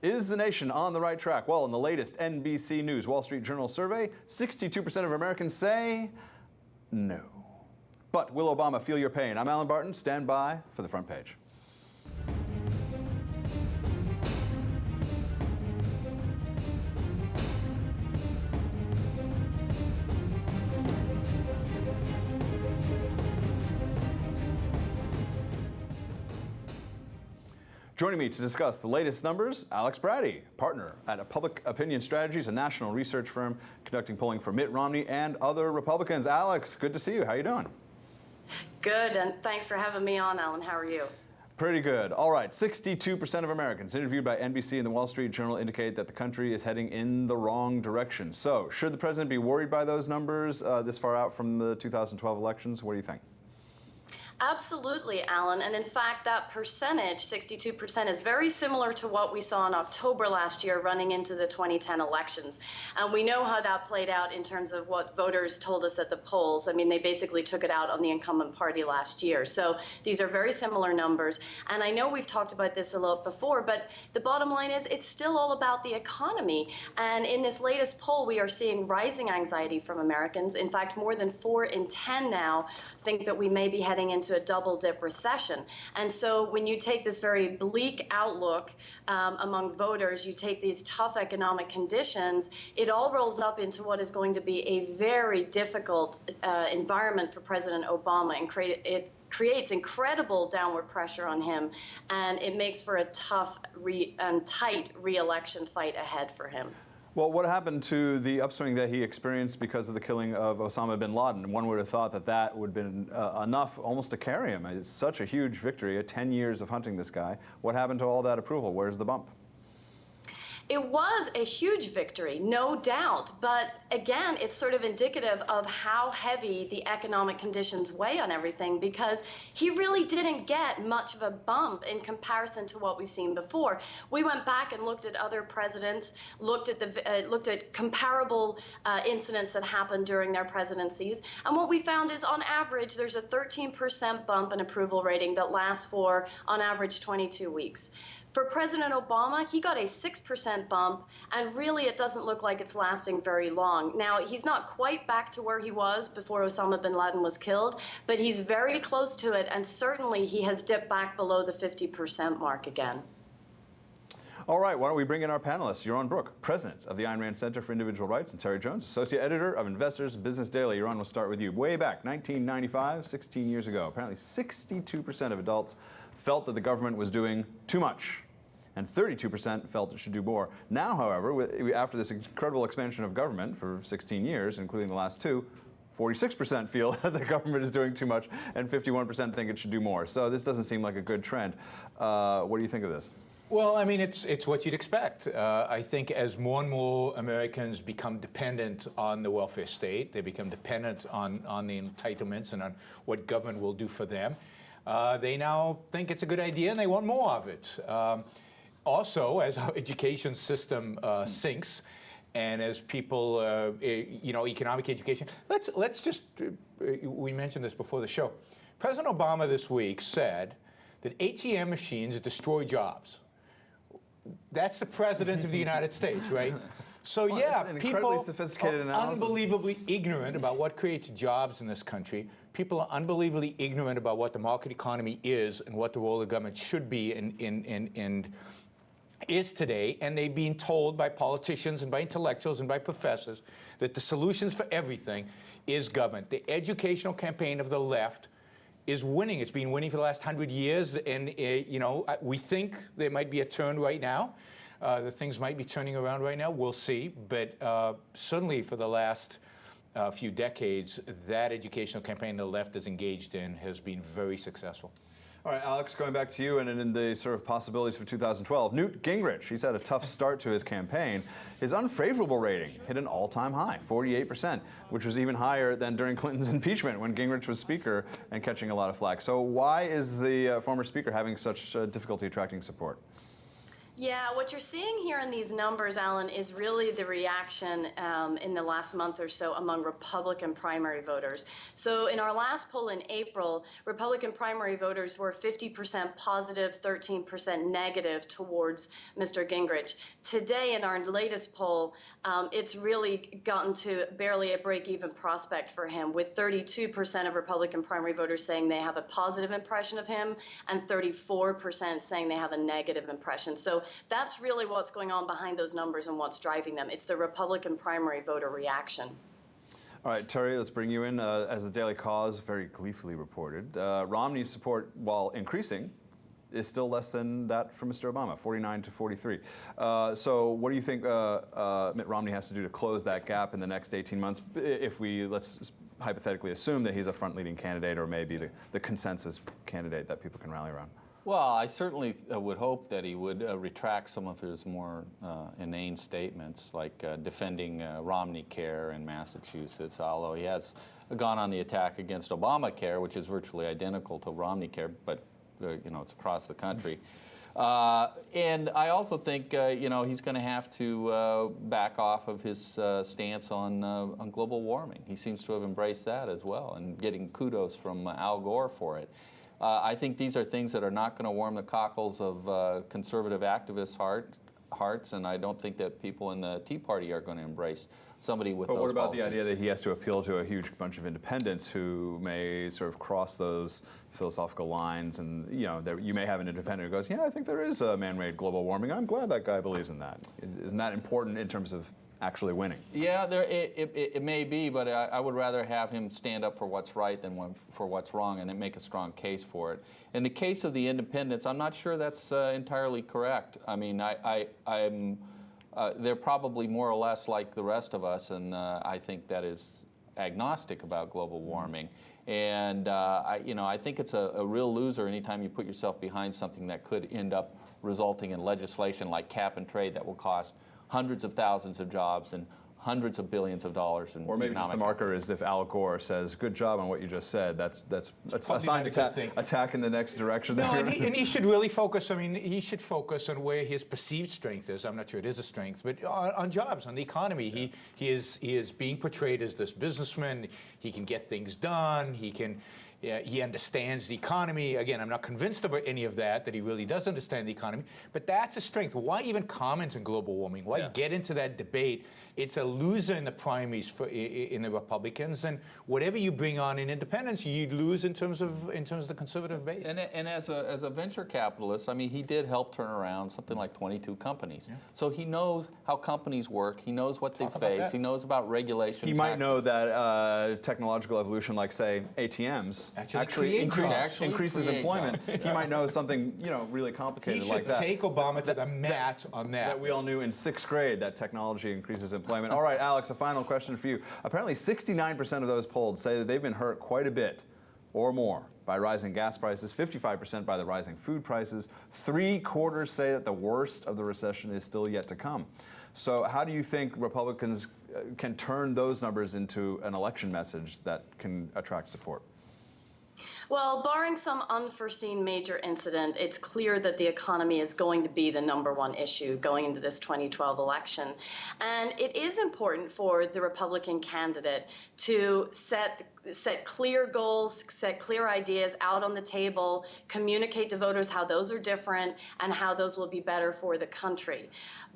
Is the nation on the right track? Well, in the latest NBC News Wall Street Journal survey, 62% of Americans say no. But will Obama feel your pain? I'm Alan Barton. Stand by for the front page. Joining me to discuss the latest numbers, Alex Bratty, partner at Public Opinion Strategies, a national research firm conducting polling for Mitt Romney and other Republicans. Alex, good to see you. How you doing? Good, and thanks for having me on, Alan. How are you? Pretty good. All right, 62% of Americans interviewed by NBC and the Wall Street Journal indicate that the country is heading in the wrong direction. So, should the president be worried by those numbers this far out from the 2012 elections? What do you think? Absolutely, Alan. And in fact, that percentage, 62%, is very similar to what we saw in October last year running into the 2010 elections. And we know how that played out in terms of what voters told us at the polls. I mean, they basically took it out on the incumbent party last year. So these are very similar numbers. And I know we've talked about this a lot before, but the bottom line is it's still all about the economy. And in this latest poll, we are seeing rising anxiety from Americans. In fact, more than 4 in 10 now think that we may be heading into a double-dip recession. And so when you take this very bleak outlook among voters, you take these tough economic conditions, it all rolls up into what is going to be a very difficult environment for President Obama, and it creates incredible downward pressure on him, and it makes for a tough and tight re-election fight ahead for him. Well, what happened to the upswing that he experienced because of the killing of Osama bin Laden? One would have thought that that would have been enough almost to carry him. It's such a huge victory, 10 years of hunting this guy. What happened to all that approval? Where's the bump? It was a huge victory, no doubt. But again, it's sort of indicative of how heavy the economic conditions weigh on everything, because he really didn't get much of a bump in comparison to what we've seen before. We went back and looked at other presidents, looked at comparable incidents that happened during their presidencies. And what we found is, on average, there's a 13% bump in approval rating that lasts for, on average, 22 weeks. For President Obama, he got a 6% bump, and really it doesn't look like it's lasting very long. Now, he's not quite back to where he was before Osama bin Laden was killed, but he's very close to it, and certainly he has dipped back below the 50% mark again. All right, why don't we bring in our panelists, Yaron Brook, president of the Ayn Rand Center for Individual Rights, and Terry Jones, associate editor of Investors Business Daily. Yaron, we'll start with you. Way back, 1995, 16 years ago, apparently 62% of adults felt that the government was doing too much, and 32% felt it should do more. Now, however, after this incredible expansion of government for 16 years, including the last 2, 46% feel that the government is doing too much, and 51% think it should do more. So this doesn't seem like a good trend. What do you think of this? Well, I mean, it's what you'd expect. I think as more and more Americans become dependent on the welfare state, they become dependent on the entitlements and on what government will do for them, they now think it's a good idea and they want more of it. Also, as our education system sinks, and as people, economic education. Let's just, we mentioned this before the show. President Obama this week said that ATM machines destroy jobs. That's the President of the United States, right? So well, yeah, people are unbelievably ignorant about what creates jobs in this country. People are unbelievably ignorant about what the market economy is and what the role of government should be in is today, and they've been told by politicians and by intellectuals and by professors that the solutions for everything is government. The educational campaign of the left is winning. It's been winning for the last 100 years, and we think there might be a turn right now. The things might be turning around right now. We'll see, but certainly for the last few decades, that educational campaign the left is engaged in has been very successful. All right, Alex, going back to you and in the sort of possibilities for 2012, Newt Gingrich, he's had a tough start to his campaign. His unfavorable rating hit an all-time high, 48%, which was even higher than during Clinton's impeachment when Gingrich was Speaker and catching a lot of flack. So why is the former Speaker having such difficulty attracting support? Yeah, what you're seeing here in these numbers, Alan, is really the reaction in the last month or so among Republican primary voters. So in our last poll in April, Republican primary voters were 50% positive, 13% negative towards Mr. Gingrich. Today, in our latest poll, it's really gotten to barely a break-even prospect for him, with 32% of Republican primary voters saying they have a positive impression of him and 34% saying they have a negative impression. So that's really what's going on behind those numbers and what's driving them. It's the Republican primary voter reaction. All right, Terry, let's bring you in. As the Daily Cause very gleefully reported, Romney's support, while increasing, is still less than that for Mr. Obama, 49 to 43. So what do you think Mitt Romney has to do to close that gap in the next 18 months, if let's hypothetically assume that he's a front-leading candidate, or maybe the consensus candidate that people can rally around? Well, I certainly would hope that he would retract some of his more inane statements, like defending Romneycare in Massachusetts, although he has gone on the attack against Obamacare, which is virtually identical to Romneycare, but it's across the country. And I also think he's going to have to back off of his stance on global warming. He seems to have embraced that as well, and getting kudos from Al Gore for it. I think these are things that are not going to warm the cockles of conservative activists' hearts, and I don't think that people in the Tea Party are going to embrace somebody with those But what about policies. the idea that he has to appeal to a huge bunch of independents who may sort of cross those philosophical lines, and you may have an independent who goes, yeah, I think there is a man-made global warming. I'm glad that guy believes in that. Isn't that important in terms of actually winning? Yeah, it may be, but I would rather have him stand up for what's right than for what's wrong, and then make a strong case for it. In the case of the independents, I'm not sure that's entirely correct. I mean, they're probably more or less like the rest of us, and I think that is agnostic about global warming. And I think it's a real loser anytime you put yourself behind something that could end up resulting in legislation like cap and trade that will cost hundreds of thousands of jobs and hundreds of billions of dollars in Or maybe just the marker is if Al Gore says, good job on what you just said, that's a sign to attack in the next direction. No, and he should really focus, he should focus on where his perceived strength is. I'm not sure it is a strength, but on jobs, on the economy. He is being portrayed as this businessman. He can get things done. He understands the economy. Again, I'm not convinced of any of that he really does understand the economy, but that's a strength. Why even comment on global warming? Why get into that debate? It's a loser in the primaries in the Republicans, and whatever you bring on in independents, you lose in terms of the conservative base. And as a venture capitalist, he did help turn around something like 22 companies. Yeah. So he knows how companies work. He knows what they face. He knows about regulation. He might know that technological evolution, like say ATMs, actually increases employment. He might know something really complicated like that. He should take Obama to the mat on that. That we all knew in 6th grade, that technology increases employment. All right, Alex, a final question for you. Apparently 69% of those polled say that they've been hurt quite a bit or more by rising gas prices, 55% by the rising food prices. 3/4 say that the worst of the recession is still yet to come. So how do you think Republicans can turn those numbers into an election message that can attract support? Well, barring some unforeseen major incident, it's clear that the economy is going to be the #1 issue going into this 2012 election. And it is important for the Republican candidate to set clear goals, set clear ideas out on the table, communicate to voters how those are different and how those will be better for the country.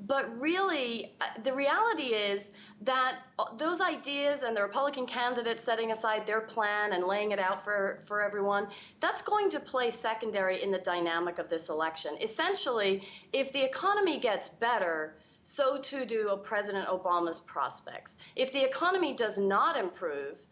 But really, the reality is that those ideas and the Republican candidates setting aside their plan and laying it out for everyone, that's going to play secondary in the dynamic of this election. Essentially, if the economy gets better, so too do President Obama's prospects. If the economy does not improve,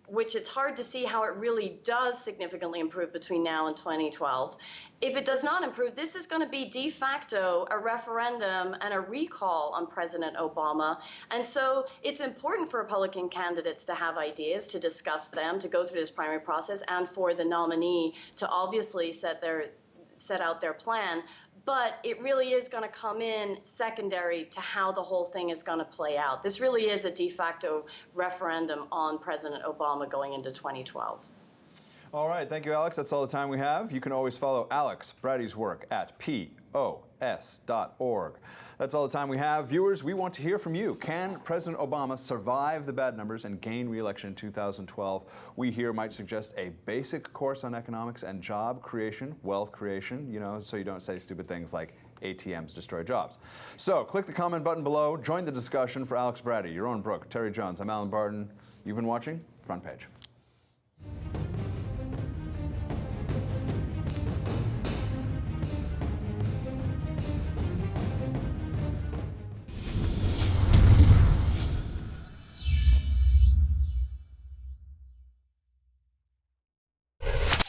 which it's hard to see how it really does significantly improve between now and 2012. If it does not improve, this is going to be de facto a referendum and a recall on President Obama. And so it's important for Republican candidates to have ideas, to discuss them, to go through this primary process, and for the nominee to obviously set out their plan. But it really is going to come in secondary to how the whole thing is going to play out. This really is a de facto referendum on President Obama going into 2012. All right, thank you, Alex. That's all the time we have. You can always follow Alex Bratty's work at POLSTER That's all the time we have. Viewers, we want to hear from you. Can President Obama survive the bad numbers and gain re-election in 2012? We here might suggest a basic course on economics and job creation, wealth creation, so you don't say stupid things like ATMs destroy jobs. So click the comment button below. Join the discussion. For Alex Bratty, Yaron Brook, Terry Jones, I'm Alan Barton. You've been watching Front Page.